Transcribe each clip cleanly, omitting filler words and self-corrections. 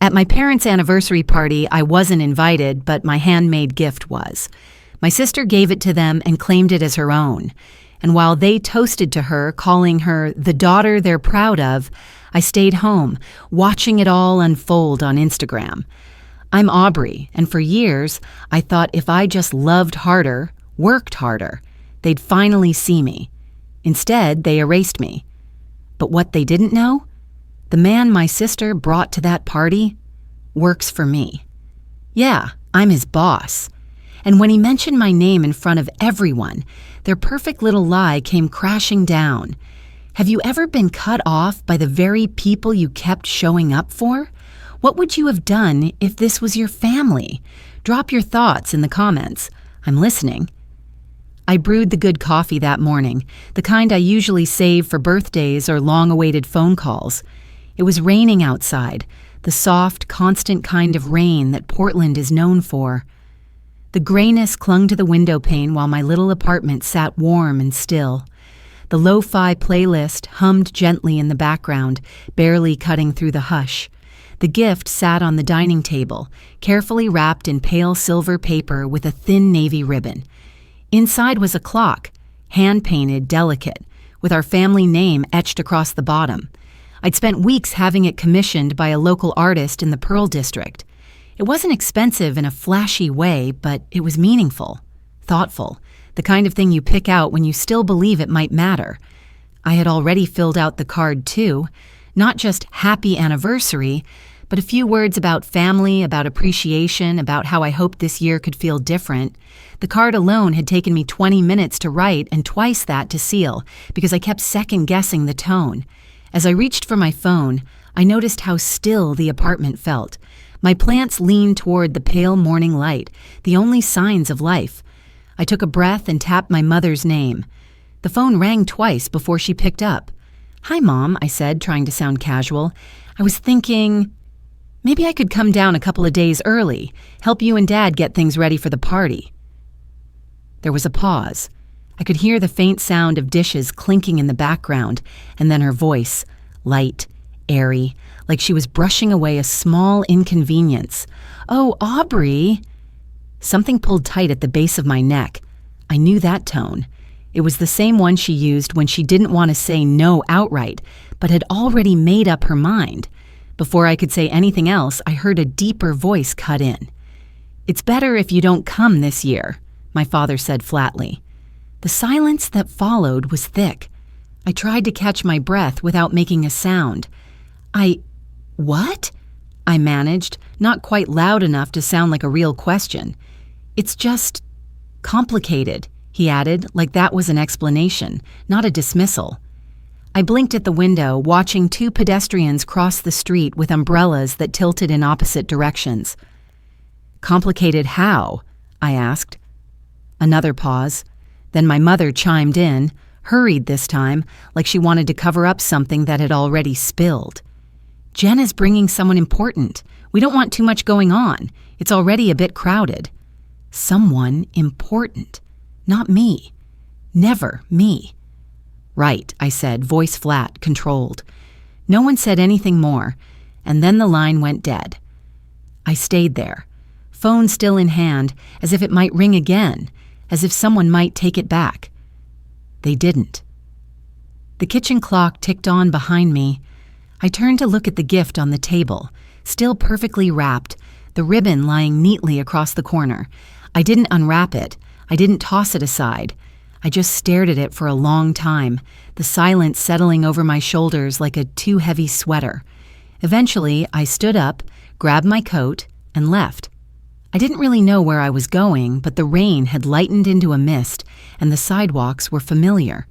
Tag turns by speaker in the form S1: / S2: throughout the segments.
S1: At my parents' anniversary party, I wasn't invited, but my handmade gift was. My sister gave it to them and claimed it as her own. And while they toasted to her, calling her the daughter they're proud of, I stayed home, watching it all unfold on Instagram. I'm Aubrey, and for years, I thought if I just loved harder, worked harder, they'd finally see me. Instead, they erased me. But what they didn't know? The man my sister brought to that party works for me. Yeah, I'm his boss. And when he mentioned my name in front of everyone, their perfect little lie came crashing down. Have you ever been cut off by the very people you kept showing up for? What would you have done if this was your family? Drop your thoughts in the comments. I'm listening. I brewed the good coffee that morning, the kind I usually save for birthdays or long-awaited phone calls. It was raining outside, the soft, constant kind of rain that Portland is known for. The grayness clung to the window pane while my little apartment sat warm and still. The lo-fi playlist hummed gently in the background, barely cutting through the hush. The gift sat on the dining table, carefully wrapped in pale silver paper with a thin navy ribbon. Inside was a clock, hand-painted, delicate, with our family name etched across the bottom. I'd spent weeks having it commissioned by a local artist in the Pearl District. It wasn't expensive in a flashy way, but it was meaningful, thoughtful, the kind of thing you pick out when you still believe it might matter. I had already filled out the card too, not just happy anniversary, but a few words about family, about appreciation, about how I hoped this year could feel different. The card alone had taken me 20 minutes to write and twice that to seal, because I kept second-guessing the tone. As I reached for my phone, I noticed how still the apartment felt. My plants leaned toward the pale morning light, the only signs of life. I took a breath and tapped my mother's name. The phone rang twice before she picked up. "Hi, Mom," I said, trying to sound casual. "I was thinking, maybe I could come down a couple of days early, help you and Dad get things ready for the party." There was a pause. I could hear the faint sound of dishes clinking in the background, and then her voice, light, airy, like she was brushing away a small inconvenience. "Oh, Aubrey!" Something pulled tight at the base of my neck. I knew that tone. It was the same one she used when she didn't want to say no outright, but had already made up her mind. Before I could say anything else, I heard a deeper voice cut in. "It's better if you don't come this year," my father said flatly. The silence that followed was thick. I tried to catch my breath without making a sound. What? I managed, not quite loud enough to sound like a real question. "It's just complicated," he added, like that was an explanation, not a dismissal. I blinked at the window, watching two pedestrians cross the street with umbrellas that tilted in opposite directions. "Complicated how?" I asked. Another pause. Then my mother chimed in, hurried this time, like she wanted to cover up something that had already spilled. "Jen is bringing someone important. We don't want too much going on. It's already a bit crowded." Someone important. Not me. Never me. "Right," I said, voice flat, controlled. No one said anything more, and then the line went dead. I stayed there, phone still in hand, as if it might ring again, as if someone might take it back. They didn't. The kitchen clock ticked on behind me. I turned to look at the gift on the table, still perfectly wrapped, the ribbon lying neatly across the corner. I didn't unwrap it. I didn't toss it aside. I just stared at it for a long time, the silence settling over my shoulders like a too heavy sweater. Eventually, I stood up, grabbed my coat, and left. I didn't really know where I was going, but the rain had lightened into a mist, and the sidewalks were familiar.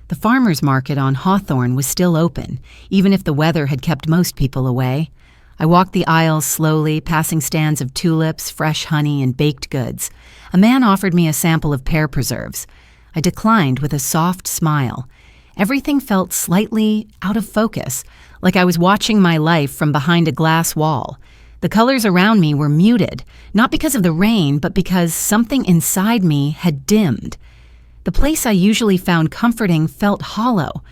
S1: The farmer's market on Hawthorne was still open, even if the weather had kept most people away. I walked the aisles slowly, passing stands of tulips, fresh honey, and baked goods. A man offered me a sample of pear preserves. I declined with a soft smile. Everything felt slightly out of focus, like I was watching my life from behind a glass wall. The colors around me were muted, not because of the rain, but because something inside me had dimmed. The place I usually found comforting felt hollow.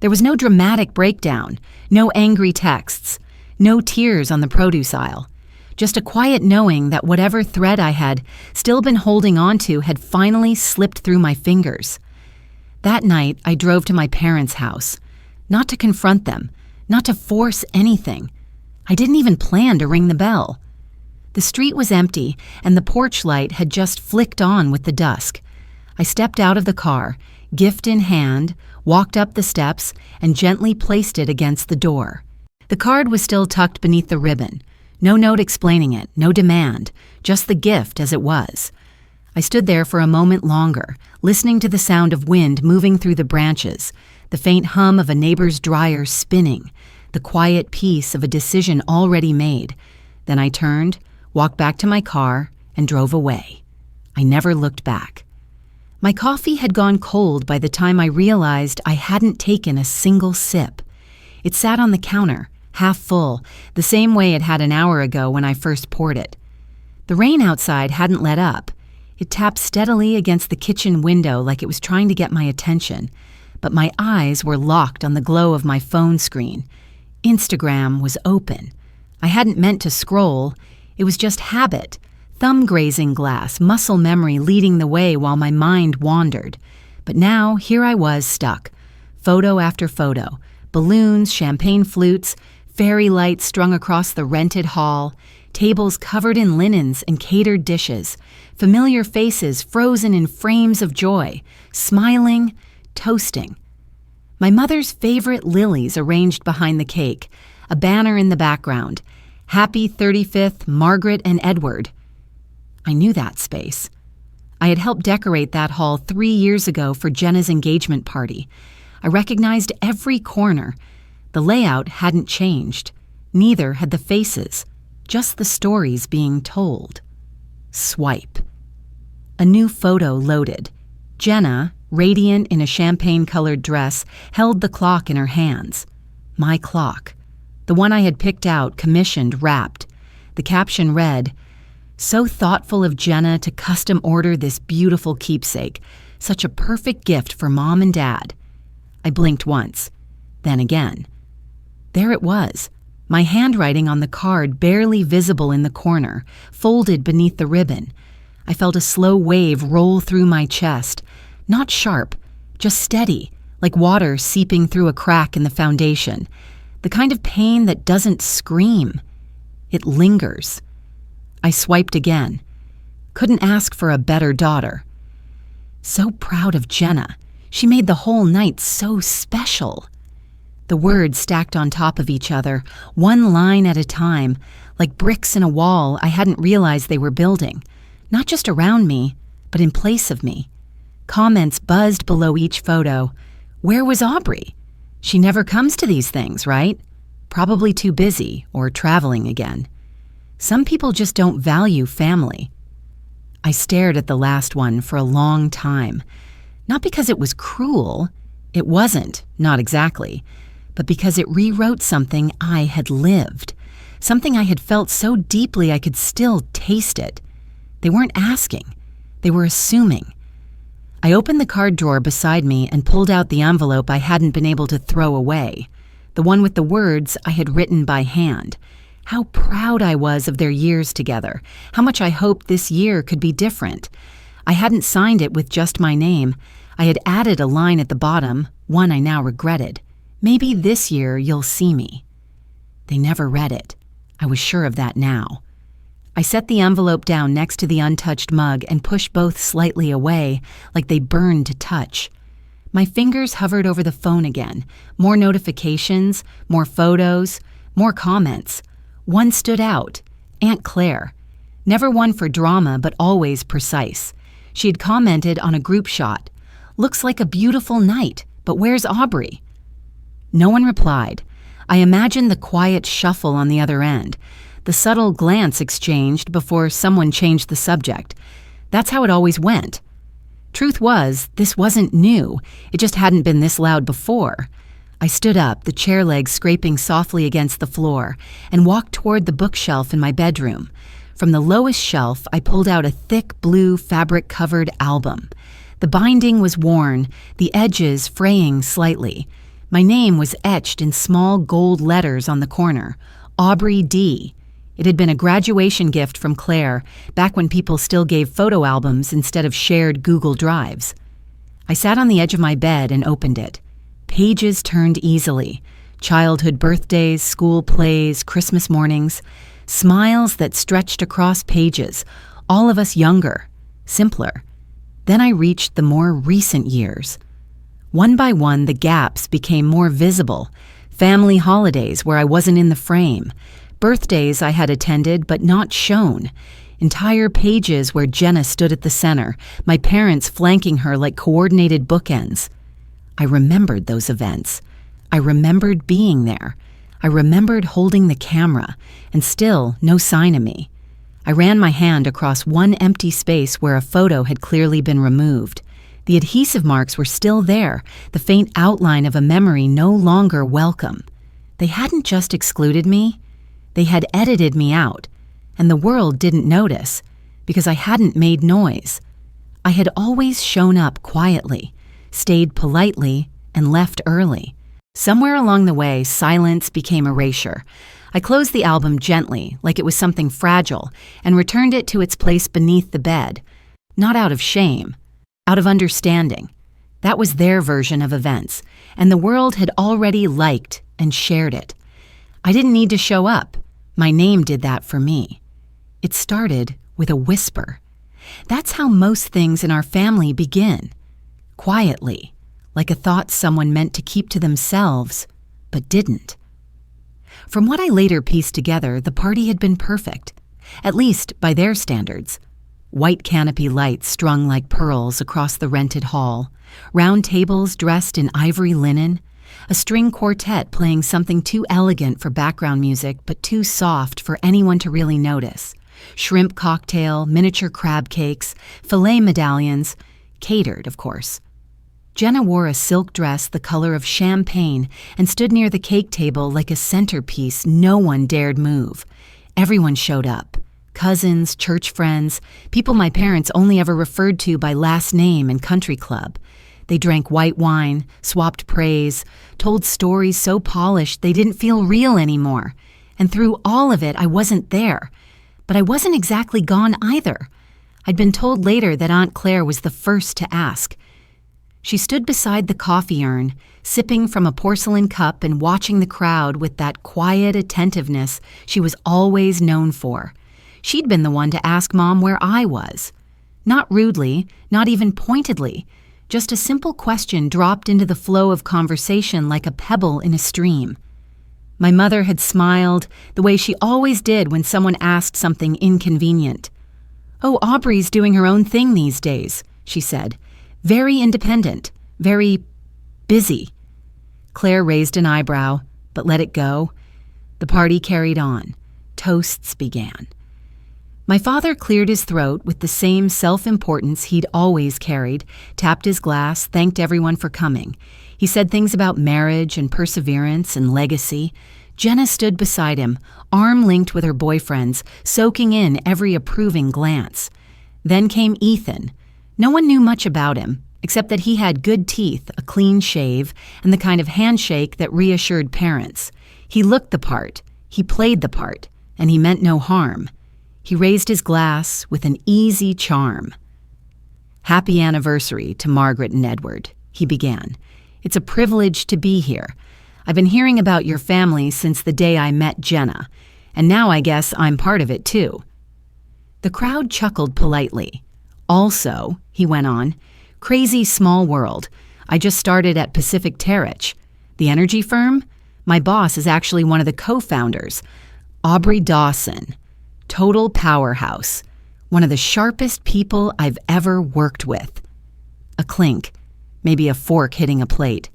S1: There was no dramatic breakdown, no angry texts, No tears on the produce aisle. Just a quiet knowing that whatever thread I had still been holding on to had finally slipped through my fingers. That night, I drove to my parents' house. Not to confront them, not to force anything. I didn't even plan to ring the bell. The street was empty, and the porch light had just flicked on with the dusk. I stepped out of the car, gift in hand, walked up the steps, and gently placed it against the door. The card was still tucked beneath the ribbon. No note explaining it, no demand, just the gift as it was. I stood there for a moment longer, listening to the sound of wind moving through the branches, the faint hum of a neighbor's dryer spinning, the quiet peace of a decision already made. Then I turned, walked back to my car, and drove away. I never looked back. My coffee had gone cold by the time I realized I hadn't taken a single sip. It sat on the counter, half full, the same way it had an hour ago when I first poured it. The rain outside hadn't let up. It tapped steadily against the kitchen window like it was trying to get my attention, but my eyes were locked on the glow of my phone screen. Instagram was open. I hadn't meant to scroll. It was just habit, thumb-grazing glass, muscle memory leading the way while my mind wandered. But now, here I was stuck. Photo after photo, balloons, champagne flutes, fairy lights strung across the rented hall, tables covered in linens and catered dishes, familiar faces frozen in frames of joy, smiling, toasting. My mother's favorite lilies arranged behind the cake, a banner in the background, Happy 35th, Margaret and Edward. I knew that space. I had helped decorate that hall 3 years ago for Jenna's engagement party. I recognized every corner. The layout hadn't changed. Neither had the faces, just the stories being told. Swipe. A new photo loaded. Jenna, radiant in a champagne-colored dress, held the clock in her hands. My clock. The one I had picked out, commissioned, wrapped. The caption read, "So thoughtful of Jenna to custom order this beautiful keepsake. Such a perfect gift for Mom and Dad." I blinked once, then again. There it was, my handwriting on the card barely visible in the corner, folded beneath the ribbon. I felt a slow wave roll through my chest, not sharp, just steady, like water seeping through a crack in the foundation. The kind of pain that doesn't scream. It lingers. I swiped again. Couldn't ask for a better daughter. So proud of Jenna. She made the whole night so special. The words stacked on top of each other, one line at a time, like bricks in a wall I hadn't realized they were building. Not just around me, but in place of me. Comments buzzed below each photo. Where was Aubrey? She never comes to these things, right? Probably too busy or traveling again. Some people just don't value family. I stared at the last one for a long time. Not because it was cruel. It wasn't, not exactly. But because it rewrote something I had lived. Something I had felt so deeply I could still taste it. They weren't asking. They were assuming. I opened the card drawer beside me and pulled out the envelope I hadn't been able to throw away. The one with the words I had written by hand. How proud I was of their years together. How much I hoped this year could be different. I hadn't signed it with just my name. I had added a line at the bottom, one I now regretted. Maybe this year you'll see me. They never read it. I was sure of that now. I set the envelope down next to the untouched mug and pushed both slightly away, like they burned to touch. My fingers hovered over the phone again. More notifications, more photos, more comments. One stood out, Aunt Claire. Never one for drama, but always precise. She had commented on a group shot. Looks like a beautiful night, but where's Aubrey? No one replied. I imagined the quiet shuffle on the other end. The subtle glance exchanged before someone changed the subject. That's how it always went. Truth was, this wasn't new. It just hadn't been this loud before. I stood up, the chair legs scraping softly against the floor, and walked toward the bookshelf in my bedroom. From the lowest shelf, I pulled out a thick blue fabric-covered album. The binding was worn, the edges fraying slightly. My name was etched in small gold letters on the corner. Aubrey D. It had been a graduation gift from Claire, back when people still gave photo albums instead of shared Google Drives. I sat on the edge of my bed and opened it. Pages turned easily. Childhood birthdays, school plays, Christmas mornings. Smiles that stretched across pages, all of us younger, simpler. Then I reached the more recent years. One by one, the gaps became more visible. Family holidays where I wasn't in the frame. Birthdays I had attended but not shown. Entire pages where Jenna stood at the center, my parents flanking her like coordinated bookends. I remembered those events. I remembered being there. I remembered holding the camera, and still no sign of me. I ran my hand across one empty space where a photo had clearly been removed. The adhesive marks were still there, the faint outline of a memory no longer welcome. They hadn't just excluded me, they had edited me out, and the world didn't notice, because I hadn't made noise. I had always shown up quietly, stayed politely, and left early. Somewhere along the way, silence became erasure. I closed the album gently, like it was something fragile, and returned it to its place beneath the bed. Not out of shame, out of understanding. That was their version of events, and the world had already liked and shared it. I didn't need to show up. My name did that for me. It started with a whisper. That's how most things in our family begin. Quietly, like a thought someone meant to keep to themselves, but didn't. From what I later pieced together, the party had been perfect, at least by their standards. White canopy lights strung like pearls across the rented hall, round tables dressed in ivory linen, a string quartet playing something too elegant for background music but too soft for anyone to really notice, shrimp cocktail, miniature crab cakes, filet medallions, catered, of course. Jenna wore a silk dress the color of champagne and stood near the cake table like a centerpiece no one dared move. Everyone showed up. Cousins, church friends, people my parents only ever referred to by last name and country club. They drank white wine, swapped praise, told stories so polished they didn't feel real anymore. And through all of it, I wasn't there. But I wasn't exactly gone either. I'd been told later that Aunt Claire was the first to ask. She stood beside the coffee urn, sipping from a porcelain cup and watching the crowd with that quiet attentiveness she was always known for. She'd been the one to ask Mom where I was. Not rudely, not even pointedly, just a simple question dropped into the flow of conversation like a pebble in a stream. My mother had smiled the way she always did when someone asked something inconvenient. "Oh, Aubrey's doing her own thing these days," she said. "Very independent, very busy." Claire raised an eyebrow, but let it go. The party carried on. Toasts began. My father cleared his throat with the same self-importance he'd always carried, tapped his glass, thanked everyone for coming. He said things about marriage and perseverance and legacy. Jenna stood beside him, arm-linked with her boyfriends, soaking in every approving glance. Then came Ethan. No one knew much about him, except that he had good teeth, a clean shave, and the kind of handshake that reassured parents. He looked the part, he played the part, and he meant no harm. He raised his glass with an easy charm. "Happy anniversary to Margaret and Edward," he began. "It's a privilege to be here. I've been hearing about your family since the day I met Jenna, and now I guess I'm part of it too." The crowd chuckled politely. "Also," he went on, "crazy small world. I just started at Pacific Terrich. The energy firm? My boss is actually one of the co-founders, Aubrey Dawson. Total powerhouse. One of the sharpest people I've ever worked with." A clink. Maybe a fork hitting a plate.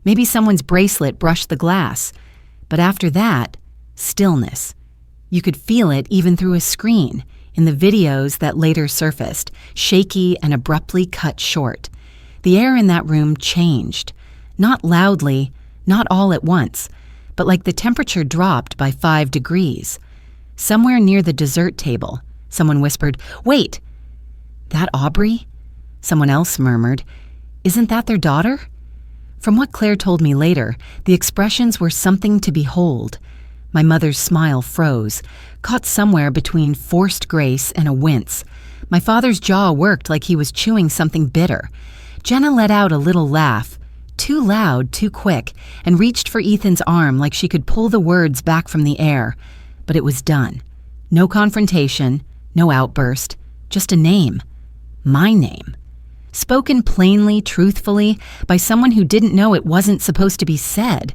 S1: Maybe someone's bracelet brushed the glass. But after that, stillness. You could feel it even through a screen, in the videos that later surfaced, shaky and abruptly cut short. The air in that room changed. Not loudly, not all at once, but like the temperature dropped by 5 degrees. Somewhere near the dessert table, someone whispered, "Wait! That Aubrey?" Someone else murmured, "Isn't that their daughter?" From what Claire told me later, the expressions were something to behold. My mother's smile froze, caught somewhere between forced grace and a wince. My father's jaw worked like he was chewing something bitter. Jenna let out a little laugh, too loud, too quick, and reached for Ethan's arm like she could pull the words back from the air. But it was done. No confrontation, no outburst, just a name. My name. Spoken plainly, truthfully, by someone who didn't know it wasn't supposed to be said.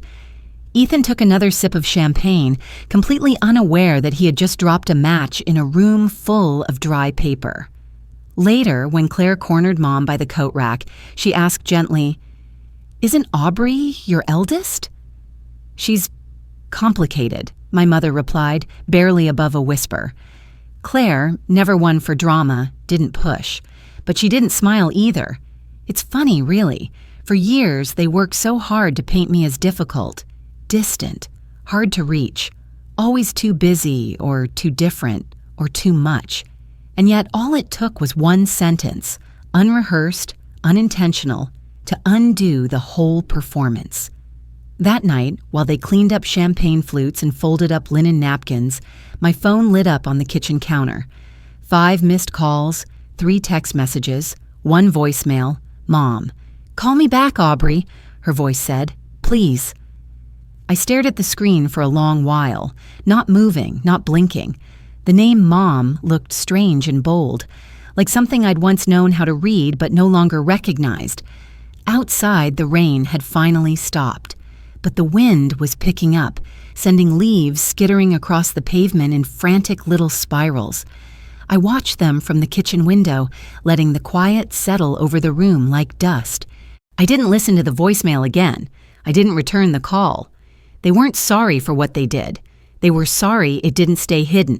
S1: Ethan took another sip of champagne, completely unaware that he had just dropped a match in a room full of dry paper. Later, when Claire cornered Mom by the coat rack, she asked gently, "Isn't Aubrey your eldest?" "She's complicated," my mother replied, barely above a whisper. Claire, never one for drama, didn't push, but she didn't smile either. It's funny, really. For years, they worked so hard to paint me as difficult, distant, hard to reach, always too busy or too different or too much. And yet all it took was one sentence, unrehearsed, unintentional, to undo the whole performance. That night, while they cleaned up champagne flutes and folded up linen napkins, my phone lit up on the kitchen counter. 5 missed calls, 3 text messages, 1 voicemail. "Mom, call me back, Aubrey," her voice said. "Please." I stared at the screen for a long while, not moving, not blinking. The name Mom looked strange and bold, like something I'd once known how to read but no longer recognized. Outside, the rain had finally stopped, but the wind was picking up, sending leaves skittering across the pavement in frantic little spirals. I watched them from the kitchen window, letting the quiet settle over the room like dust. I didn't listen to the voicemail again. I didn't return the call. They weren't sorry for what they did. They were sorry it didn't stay hidden.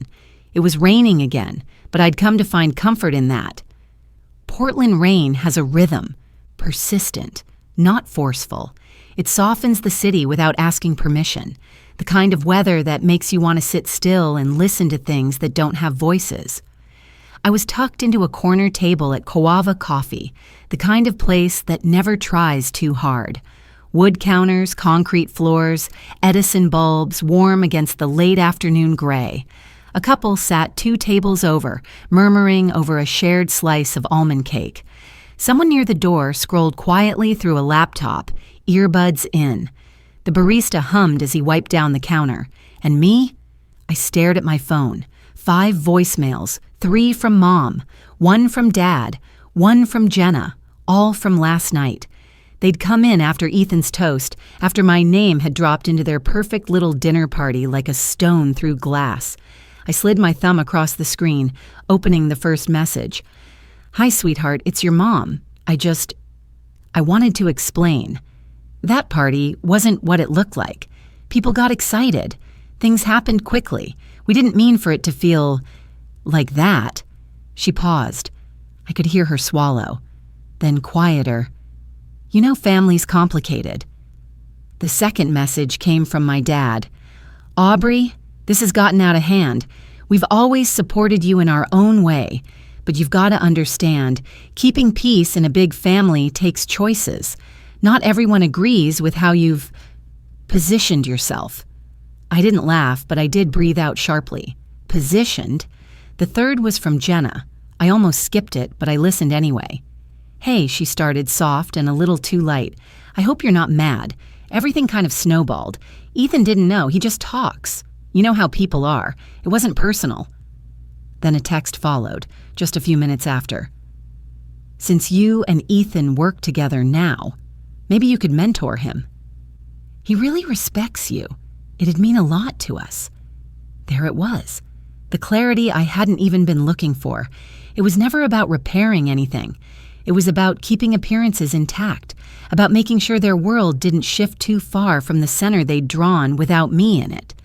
S1: It was raining again, but I'd come to find comfort in that. Portland rain has a rhythm, persistent, not forceful. It softens the city without asking permission, the kind of weather that makes you want to sit still and listen to things that don't have voices. I was tucked into a corner table at Coava Coffee, the kind of place that never tries too hard. Wood counters, concrete floors, Edison bulbs warm against the late afternoon gray. A couple sat 2 tables over, murmuring over a shared slice of almond cake. Someone near the door scrolled quietly through a laptop, earbuds in. The barista hummed as he wiped down the counter. And me? I stared at my phone. 5 voicemails, 3 from Mom, 1 from Dad, 1 from Jenna, all from last night. They'd come in after Ethan's toast, after my name had dropped into their perfect little dinner party like a stone through glass. I slid my thumb across the screen, opening the first message. "Hi, sweetheart, it's your mom. I wanted to explain. That party wasn't what it looked like. People got excited. Things happened quickly. We didn't mean for it to feel like that." She paused. I could hear her swallow. Then quieter. "You know family's complicated." The second message came from my dad. "Aubrey, this has gotten out of hand. We've always supported you in our own way, but you've got to understand, keeping peace in a big family takes choices. Not everyone agrees with how you've positioned yourself." I didn't laugh, but I did breathe out sharply. Positioned? The third was from Jenna. I almost skipped it, but I listened anyway. "Hey," she started, soft and a little too light. "I hope you're not mad. Everything kind of snowballed. Ethan didn't know. He just talks. You know how people are. It wasn't personal." Then a text followed, just a few minutes after. "Since you and Ethan work together now, maybe you could mentor him. He really respects you. It'd mean a lot to us." There it was. The clarity I hadn't even been looking for. It was never about repairing anything. It was about keeping appearances intact, about making sure their world didn't shift too far from the center they'd drawn without me in it.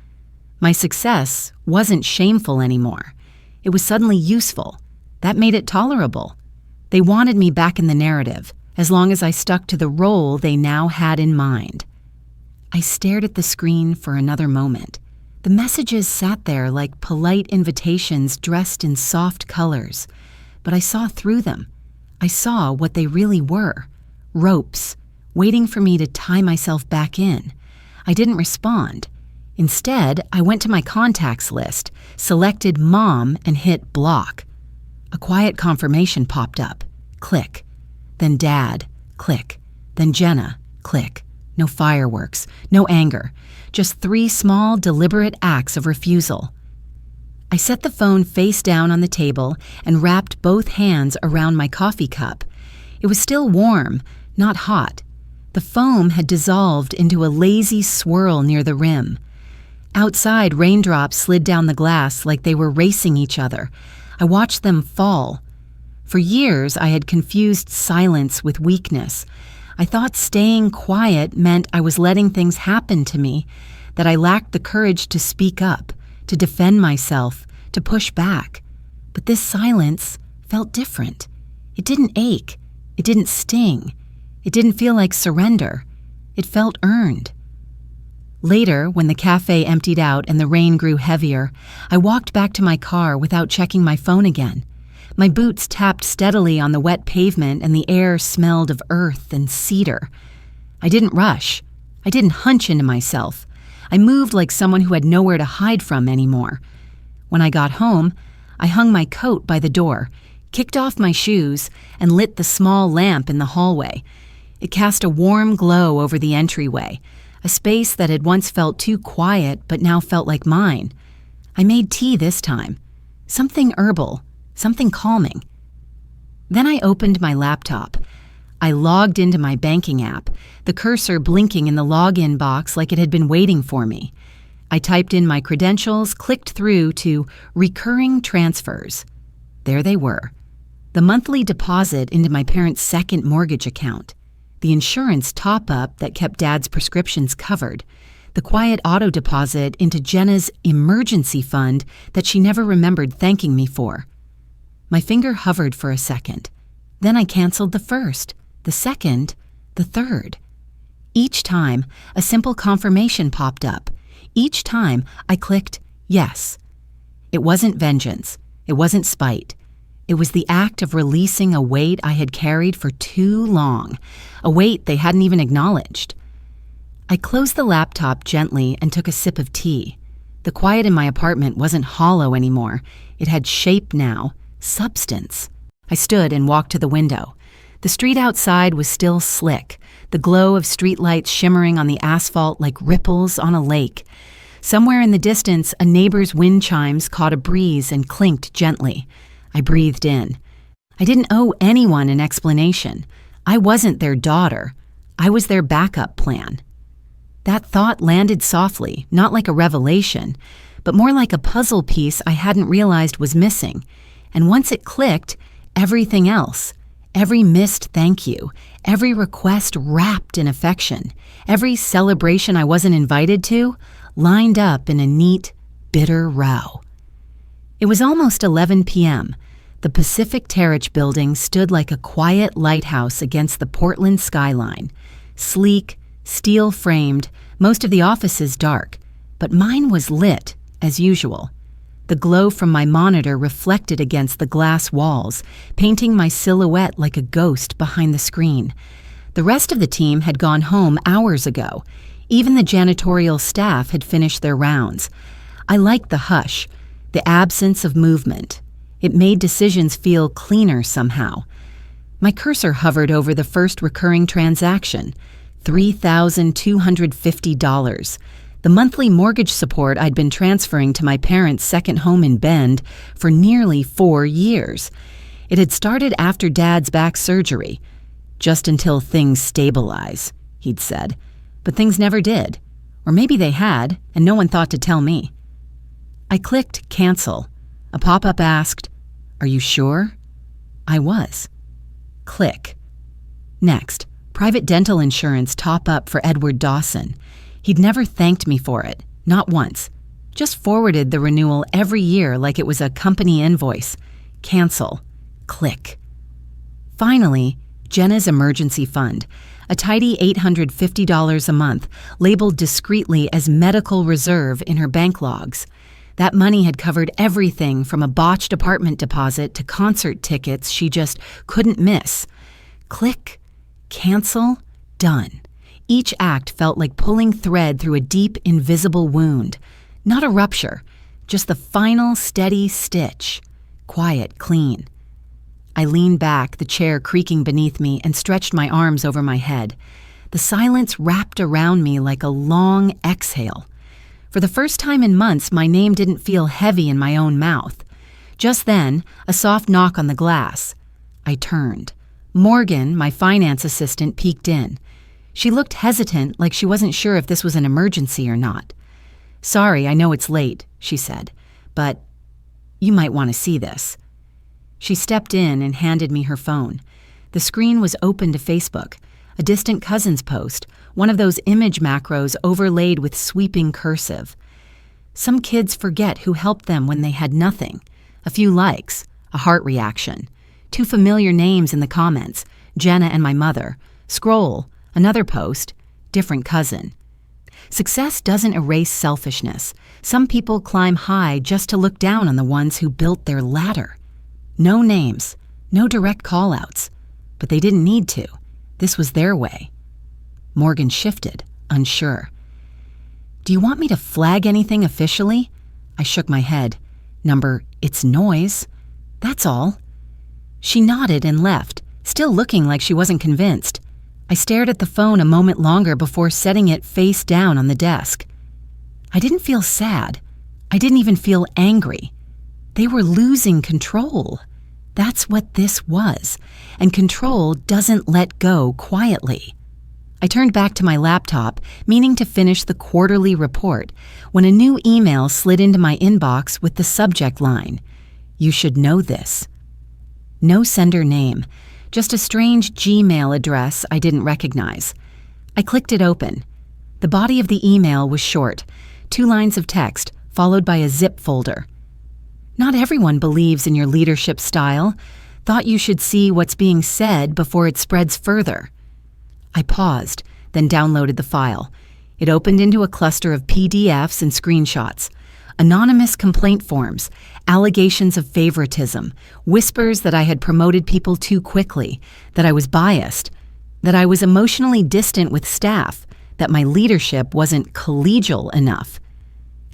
S1: My success wasn't shameful anymore. It was suddenly useful. That made it tolerable. They wanted me back in the narrative, as long as I stuck to the role they now had in mind. I stared at the screen for another moment. The messages sat there like polite invitations dressed in soft colors, but I saw through them. I saw what they really were, ropes, waiting for me to tie myself back in. I didn't respond. Instead, I went to my contacts list, selected Mom, and hit block. A quiet confirmation popped up. Click. Then Dad. Click. Then Jenna. Click. No fireworks. No anger. Just 3 small, deliberate acts of refusal. I set the phone face down on the table and wrapped both hands around my coffee cup. It was still warm, not hot. The foam had dissolved into a lazy swirl near the rim. Outside, raindrops slid down the glass like they were racing each other. I watched them fall. For years, I had confused silence with weakness. I thought staying quiet meant I was letting things happen to me, that I lacked the courage to speak up, to defend myself, to push back. But this silence felt different. It didn't ache. It didn't sting. It didn't feel like surrender. It felt earned. Later, when the cafe emptied out and the rain grew heavier, I walked back to my car without checking my phone again. My boots tapped steadily on the wet pavement and the air smelled of earth and cedar. I didn't rush. I didn't hunch into myself. I moved like someone who had nowhere to hide from anymore. When I got home, I hung my coat by the door, kicked off my shoes, and lit the small lamp in the hallway. It cast a warm glow over the entryway, a space that had once felt too quiet but now felt like mine. I made tea this time. Something herbal, something calming. Then I opened my laptop. I logged into my banking app, the cursor blinking in the login box like it had been waiting for me. I typed in my credentials, clicked through to recurring transfers. There they were. The monthly deposit into my parents' second mortgage account. The insurance top-up that kept Dad's prescriptions covered. The quiet auto deposit into Jenna's emergency fund that she never remembered thanking me for. My finger hovered for a second. Then I canceled the first, the second, the third. Each time, a simple confirmation popped up. Each time, I clicked yes. It wasn't vengeance. It wasn't spite. It was the act of releasing a weight I had carried for too long, a weight they hadn't even acknowledged. I closed the laptop gently and took a sip of tea. The quiet in my apartment wasn't hollow anymore. It had shape now, substance. I stood and walked to the window. The street outside was still slick, the glow of streetlights shimmering on the asphalt like ripples on a lake. Somewhere in the distance, a neighbor's wind chimes caught a breeze and clinked gently. I breathed in. I didn't owe anyone an explanation. I wasn't their daughter. I was their backup plan. That thought landed softly, not like a revelation, but more like a puzzle piece I hadn't realized was missing. And once it clicked, everything else, every missed thank you, every request wrapped in affection, every celebration I wasn't invited to, lined up in a neat, bitter row. It was almost 11 p.m. The Pacific Terrace building stood like a quiet lighthouse against the Portland skyline. Sleek, steel-framed, most of the offices dark, but mine was lit, as usual. The glow from my monitor reflected against the glass walls, painting my silhouette like a ghost behind the screen. The rest of the team had gone home hours ago. Even the janitorial staff had finished their rounds. I liked the hush, the absence of movement. It made decisions feel cleaner somehow. My cursor hovered over the first recurring transaction, $3,250. The monthly mortgage support I'd been transferring to my parents' second home in Bend for nearly 4 years. It had started after Dad's back surgery. Just until things stabilize, he'd said. But things never did. Or maybe they had, and no one thought to tell me. I clicked cancel. A pop-up asked, "Are you sure?" I was. Click. Next, private dental insurance top-up for Edward Dawson. He'd never thanked me for it, not once. Just forwarded the renewal every year like it was a company invoice. Cancel. Click. Finally, Jenna's emergency fund, a tidy $850 a month, labeled discreetly as medical reserve in her bank logs. That money had covered everything from a botched apartment deposit to concert tickets she just couldn't miss. Click, cancel, done. Each act felt like pulling thread through a deep, invisible wound. Not a rupture, just the final, steady stitch. Quiet, clean. I leaned back, the chair creaking beneath me, and stretched my arms over my head. The silence wrapped around me like a long exhale. For the first time in months, my name didn't feel heavy in my own mouth. Just then, a soft knock on the glass. I turned. Morgan, my finance assistant, peeked in. She looked hesitant, like she wasn't sure if this was an emergency or not. "Sorry, I know it's late," she said, "but you might want to see this." She stepped in and handed me her phone. The screen was open to Facebook, a distant cousin's post, one of those image macros overlaid with sweeping cursive. Some kids forget who helped them when they had nothing. A few likes, a heart reaction. 2 familiar names in the comments, Jenna and my mother. Scroll, another post, different cousin. Success doesn't erase selfishness. Some people climb high just to look down on the ones who built their ladder. No names, no direct call-outs. But they didn't need to. This was their way. Morgan shifted, unsure. "Do you want me to flag anything officially?" I shook my head. It's noise. That's all." She nodded and left, still looking like she wasn't convinced. I stared at the phone a moment longer before setting it face down on the desk. I didn't feel sad. I didn't even feel angry. They were losing control. That's what this was, and control doesn't let go quietly. I turned back to my laptop, meaning to finish the quarterly report, when a new email slid into my inbox with the subject line, "You should know this." No sender name, just a strange Gmail address I didn't recognize. I clicked it open. The body of the email was short, 2 lines of text, followed by a zip folder. "Not everyone believes in your leadership style. Thought you should see what's being said before it spreads further." I paused, then downloaded the file. It opened into a cluster of PDFs and screenshots. Anonymous complaint forms, allegations of favoritism, whispers that I had promoted people too quickly, that I was biased, that I was emotionally distant with staff, that my leadership wasn't collegial enough.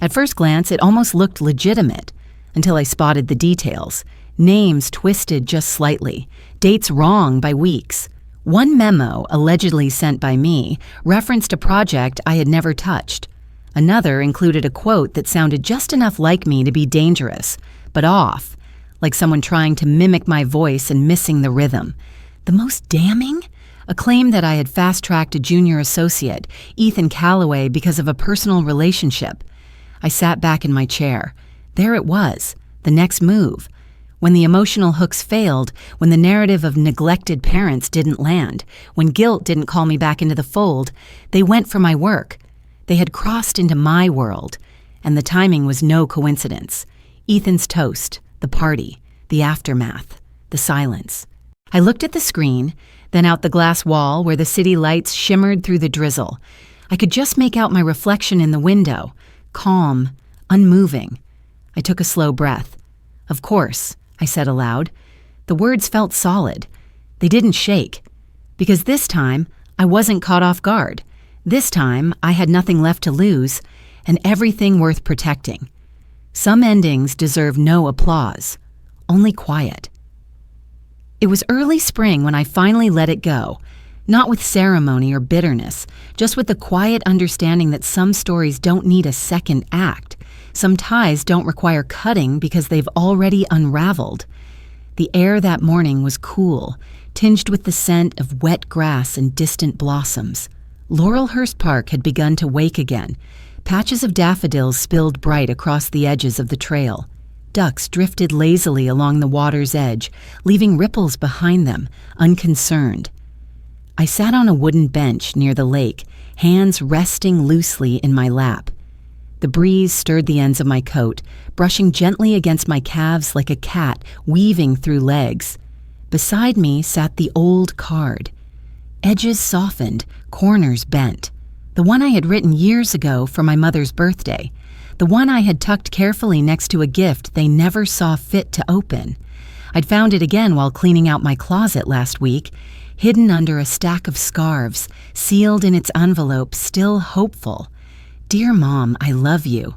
S1: At first glance, it almost looked legitimate, until I spotted the details. Names twisted just slightly, dates wrong by weeks. One memo, allegedly sent by me, referenced a project I had never touched. Another included a quote that sounded just enough like me to be dangerous, but off, like someone trying to mimic my voice and missing the rhythm. The most damning? A claim that I had fast-tracked a junior associate, Ethan Calloway, because of a personal relationship. I sat back in my chair. There it was, the next move. When the emotional hooks failed, when the narrative of neglected parents didn't land, when guilt didn't call me back into the fold, they went for my work. They had crossed into my world, and the timing was no coincidence. Ethan's toast, the party, the aftermath, the silence. I looked at the screen, then out the glass wall where the city lights shimmered through the drizzle. I could just make out my reflection in the window, calm, unmoving. I took a slow breath. "Of course," I said aloud. The words felt solid. They didn't shake. Because this time, I wasn't caught off guard. This time, I had nothing left to lose, and everything worth protecting. Some endings deserve no applause, only quiet. It was early spring when I finally let it go, not with ceremony or bitterness, just with the quiet understanding that some stories don't need a second act. Some ties don't require cutting because they've already unraveled. The air that morning was cool, tinged with the scent of wet grass and distant blossoms. Laurelhurst Park had begun to wake again. Patches of daffodils spilled bright across the edges of the trail. Ducks drifted lazily along the water's edge, leaving ripples behind them, unconcerned. I sat on a wooden bench near the lake, hands resting loosely in my lap. The breeze stirred the ends of my coat, brushing gently against my calves like a cat weaving through legs. Beside me sat the old card. Edges softened, corners bent. The one I had written years ago for my mother's birthday. The one I had tucked carefully next to a gift they never saw fit to open. I'd found it again while cleaning out my closet last week. hidden under a stack of scarves, sealed in its envelope, still hopeful. Dear Mom, I love you.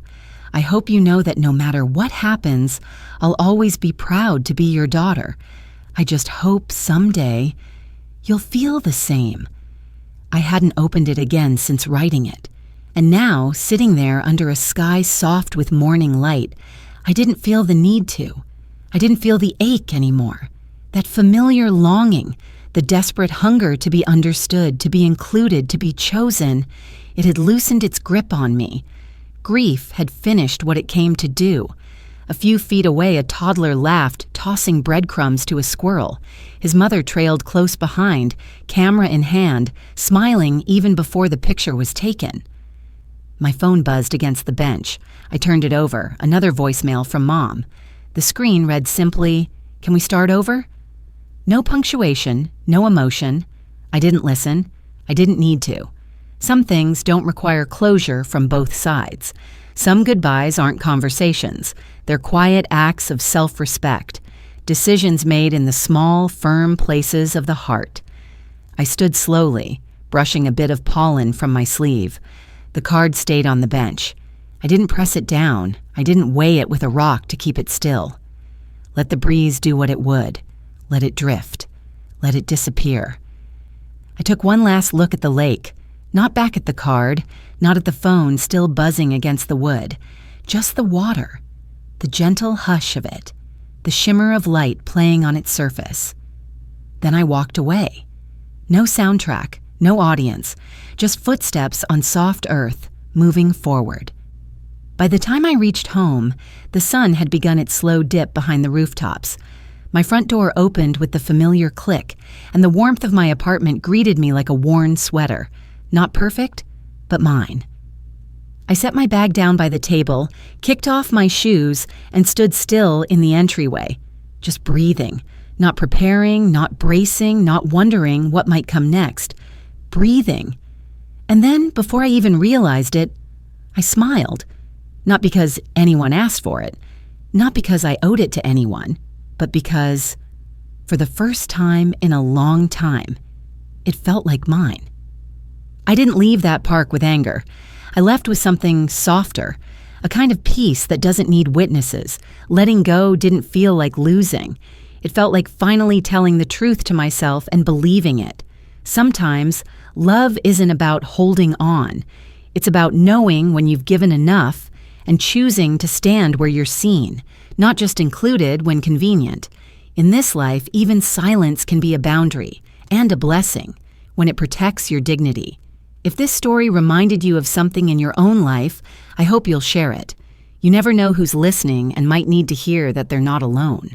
S1: I hope you know that no matter what happens, I'll always be proud to be your daughter. I just hope someday you'll feel the same. I hadn't opened it again since writing it, and now, sitting there under a sky soft with morning light, I didn't feel the need to. I didn't feel the ache anymore. That familiar longing, the desperate hunger to be understood, to be included, to be chosen, it had loosened its grip on me. Grief had finished what it came to do. A few feet away, a toddler laughed, tossing breadcrumbs to a squirrel. His mother trailed close behind, camera in hand, smiling even before the picture was taken. My phone buzzed against the bench. I turned it over, another voicemail from Mom. The screen read simply, "Can we start over?" No punctuation, no emotion. I didn't listen. I didn't need to. Some things don't require closure from both sides. Some goodbyes aren't conversations. They're quiet acts of self-respect, decisions made in the small, firm places of the heart. I stood slowly, brushing a bit of pollen from my sleeve. The card stayed on the bench. I didn't press it down. I didn't weigh it with a rock to keep it still. Let the breeze do what it would. Let it drift. Let it disappear. I took one last look at the lake, not back at the card, not at the phone still buzzing against the wood, just the water, the gentle hush of it, the shimmer of light playing on its surface. Then I walked away. No soundtrack, no audience, just footsteps on soft earth, moving forward. By the time I reached home, the sun had begun its slow dip behind the rooftops. My front door opened with the familiar click, and the warmth of my apartment greeted me like a worn sweater. Not perfect, but mine. I set my bag down by the table, kicked off my shoes, and stood still in the entryway, just breathing, not preparing, not bracing, not wondering what might come next. Breathing. And then, before I even realized it, I smiled. Not because anyone asked for it, not because I owed it to anyone, but because, for the first time in a long time, it felt like mine. I didn't leave that park with anger. I left with something softer, a kind of peace that doesn't need witnesses. Letting go didn't feel like losing. It felt like finally telling the truth to myself and believing it. Sometimes, love isn't about holding on. It's about knowing when you've given enough and choosing to stand where you're seen, not just included when convenient. In this life, even silence can be a boundary and a blessing when it protects your dignity. If this story reminded you of something in your own life, I hope you'll share it. You never know who's listening and might need to hear that they're not alone.